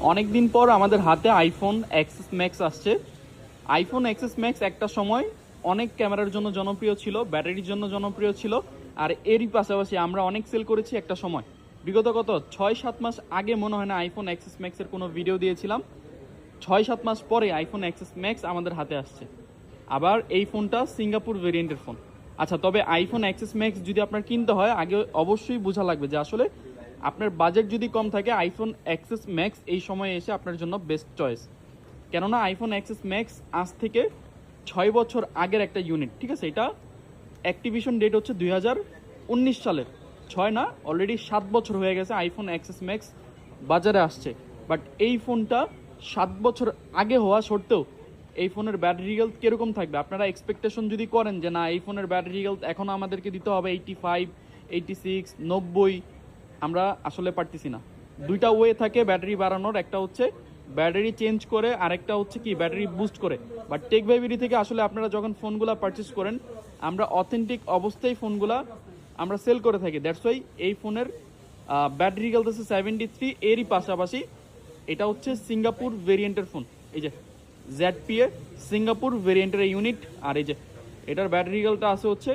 অনেক দিন পর আমাদের হাতে আইফোন এক্সএস ম্যাক্স আসছে। আইফোন এক্সএস ম্যাক্স একটা সময় অনেক ক্যামেরার জন্য জনপ্রিয় ছিল, ব্যাটারির জন্য জনপ্রিয় ছিল, আর এরই পাশাপাশি আমরা অনেক সেল করেছি একটা সময়। বিগত কত 6-7 মাস আগে মনে হয় না আইফোন এক্সএস ম্যাক্সের কোনো ভিডিও দিয়েছিলাম। 6-7 মাস পরে আইফোন এক্সএস ম্যাক্স আমাদের হাতে আসছে। আবার এই ফোনটা সিঙ্গাপুর ভেরিয়েন্টের ফোন। আচ্ছা, তবে আইফোন এক্সএস ম্যাক্স যদি আপনার কিনতে হয় আগে অবশ্যই বোঝা লাগবে যে আসলে আপনার বাজেট যদি কম থাকে আইফোন এক্সএস ম্যাক্স এই সময়ে এসে আপনার জন্য বেস্ট চয়েস। কেননা আইফোন এক্সএস ম্যাক্স আজ থেকে 6 বছর আগের একটা ইউনিট, ঠিক আছে? এটা অ্যাক্টিভিশন ডেট হচ্ছে 2019 সালের। 6 না, অলরেডি 7 বছর হয়ে গেছে আইফোন এক্সএস ম্যাক্স বাজারে আসছে। বাট এই ফোনটা 7 বছর আগে হওয়া সত্ত্বেও এই ফোনের ব্যাটারি হেলথ কীরকম থাকবে আপনারা এক্সপেকটেশন যদি করেন যে না এই ফোনের ব্যাটারি হেলথ এখন আমাদেরকে দিতে হবে 85, 86, 90, আমরা আসলে পারতেছি না। দুইটা ওয়ে থাকে ব্যাটারি বাড়ানোর, একটা হচ্ছে ব্যাটারি চেঞ্জ করে, আরেকটা হচ্ছে কি ব্যাটারি বুস্ট করে। বাট টেক ভাইবিডি থেকে আসলে আপনারা যখন ফোনগুলো পারচেস করেন আমরা অথেন্টিক অবস্থায় ফোনগুলা আমরা সেল করে থাকি। দ্যাটস ওয়াই এই ফোনের ব্যাটারি হেলথ আছে 73, এরই পাশাপাশি এটা হচ্ছে সিঙ্গাপুর ভেরিয়েন্টের ফোন। এই যে ZPA সিঙ্গাপুর ভেরিয়েন্টের ইউনিট, আর এই যে এটার ব্যাটারি হেলথটা আছে হচ্ছে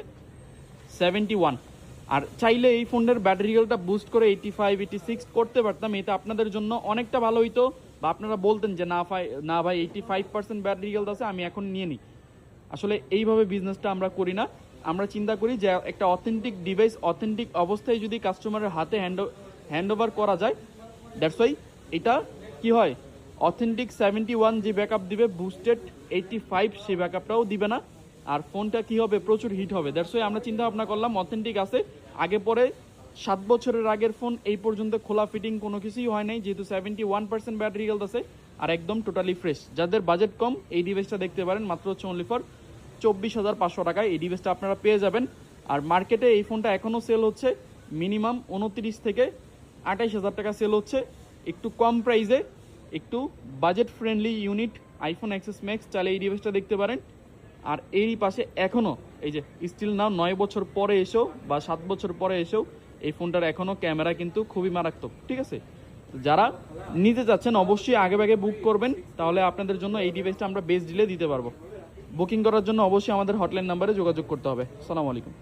71। আর চাইলে এই ফোনের ব্যাটারি হেলথটা বুস্ট করে 85, 86 করতে পারতাম, এটা আপনাদের জন্য অনেকটা ভালো হইতো। বা আপনারা বলতেন যে না ভাই 85% ব্যাটারি হেলথ আছে, আমি এখন নিয়ে নিই। আসলে এইভাবে বিজনেসটা আমরা করি না। আমরা চিন্তা করি যে একটা অথেন্টিক ডিভাইস অথেন্টিক অবস্থায় যদি কাস্টমারের হাতে হ্যান্ড ওভার করা যায়, দ্যাটস ওয়াই এটা কি হয়, অথেন্টিক 71 যে ব্যাকআপ দিবে, বুস্টেড 85 সেই ব্যাকআপটাও দিবে না। আর ফোনটা কি হবে, প্রচুর হিট হবে। দ্যাটস ওয়াই আমরা চিন্তা ভাবনা করলাম অথেন্টিক আছে, আগে পরে 7 বছরের আগের ফোন এই পর্যন্ত খোলা ফিটিং কোনো কিছুই হয় নাই, যেহেতু 71% ব্যাটারি হেলথ আছে আর একদম টোটালি ফ্রেশ। যাদের বাজেট কম এই ডিভাইসটা দেখতে পারেন, মাত্র হচ্ছে অনলি ফর 24,500 টাকায় এই ডিভাইসটা আপনারা পেয়ে যাবেন। আর মার্কেটে এই ফোনটা এখনও সেল হচ্ছে মিনিমাম 29 থেকে 28,000 টাকা সেল হচ্ছে, একটু কম প্রাইসে, একটু budget friendly unit iPhone XS max. চাইলে এই ডিভাইসটা দেখতে পারেন। আর এরই পাশে এখনও এই যে স্টিল নাও 9 বছর পরে এসেও বা 7 বছর পরে এসেও এই ফোনটার এখনও ক্যামেরা কিন্তু খুবই মারাত্মক, ঠিক আছে? যারা নিতে যাচ্ছেন অবশ্যই আগে ভাগে বুক করবেন, তাহলে আপনাদের জন্য এই ডিভাইসটা আমরা বেস্ট ডিলে দিতে পারবো। বুকিং করার জন্য অবশ্যই আমাদের হটলাইন নাম্বারে যোগাযোগ করতে হবে। আসসালামু আলাইকুম।